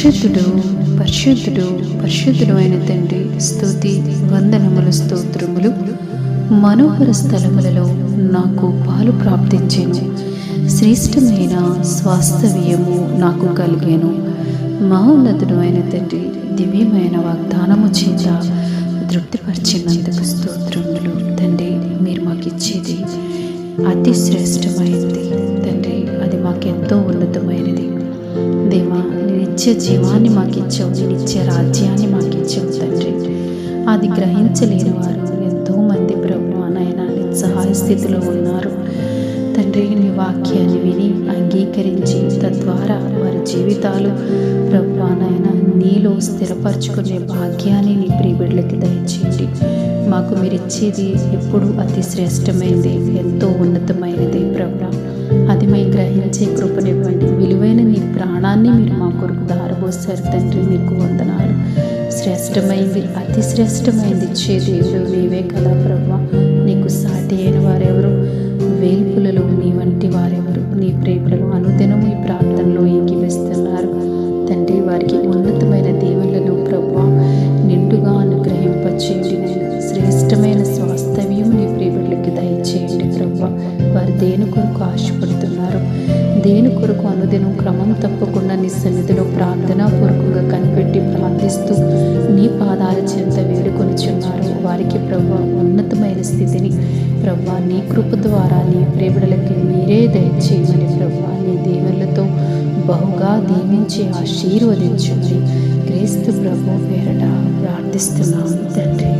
పరిశుద్ధుడు పరిశుద్ధుడు పరిశుద్ధుడు అయిన తండ్రి, స్తుతి వందనములు స్తోత్రములు. మనోహర స్థలములలో నాకు పాలు ప్రాప్తించెను, శ్రేష్టమైన స్వాస్థవ్యము నాకు కలిగేను. మహోన్నతుడు అయిన తండ్రి, దివ్యమైన వాగ్దానము చేత తృప్తిపరిచినందుకు స్తోత్రములు. తండ్రి, మీరు మాకు ఇచ్చేది అతి శ్రేష్టమైనది తండ్రి, అది మాకెంతో ఉన్నతమైనది. దేవా, నీ నిత్య జీవాన్ని మాకు ఇచ్చావు, నీ నిత్య రాజ్యాన్ని మాకు ఇచ్చావు తండ్రి. అది గ్రహించలేని వారు ఎంతోమంది ప్రభువా నాయన నిస్సహాయ స్థితిలో ఉన్నారు తండ్రి. నీ వాక్యాన్ని విని అంగీకరించి తద్వారా వారి జీవితాలు ప్రభువా నాయన నీలో స్థిరపరచుకునే భాగ్యాన్ని నీ ప్రియబిడ్డలకి దయచేయండి. మాకు మీరు ఇచ్చేది ఎప్పుడు అతి శ్రేష్టమైనది, ఎంతో ఉన్నతమైనది ప్రభువా. అది మేము గ్రహించే కృపనివ్వండి. విలువైన నీ ప్రాణాన్ని మీరు మా కొరకు దారబోసారు తండ్రి, మీకు వందనాలు. శ్రేష్టమైంది, అతి శ్రేష్టమైంది ఇచ్చే దేవుడు నీవే కదా ప్రభువా. నీకు సాటి అయిన వారెవరు? వేల్పులలో నీ వంటి వారెవరు? నీ ప్రేమలను అనుదినము ఈ ప్రార్థనలో ఏకీవిస్తున్నారు తండ్రి. వారికి ఉన్నతమైన దేవుళ్ళను ప్రభువా నిండుగా అనుగ్రహింపచేయండి. నేను శ్రేష్టమైన స్వాస్థవ్యం నీ ప్రియబిడ్డలకి దయచేయండి ప్రభువా. వారు దేని కొరకు ఆశపడుతున్నారు, దేని కొరకు అనుదినం క్రమం తప్పకుండా నీ సన్నిధిలో ప్రార్థనాపూర్వకంగా కనిపెట్టి ప్రార్థిస్తూ నీ పాదాల చెంత వేడుకొనిచున్నారు. వారికి ప్రభువా ఉన్నతమైన స్థితిని ప్రభువా నీ కృప ద్వారా నీ ప్రియబిడ్డలకి మీరే దయచేయమని ప్రభువా నీ దేవుళ్ళతో బహుగా దీవించి ఆశీర్వదించమని క్రీస్తు ప్రభు పేరట ప్రార్థిస్తున్నాను తండ్రి.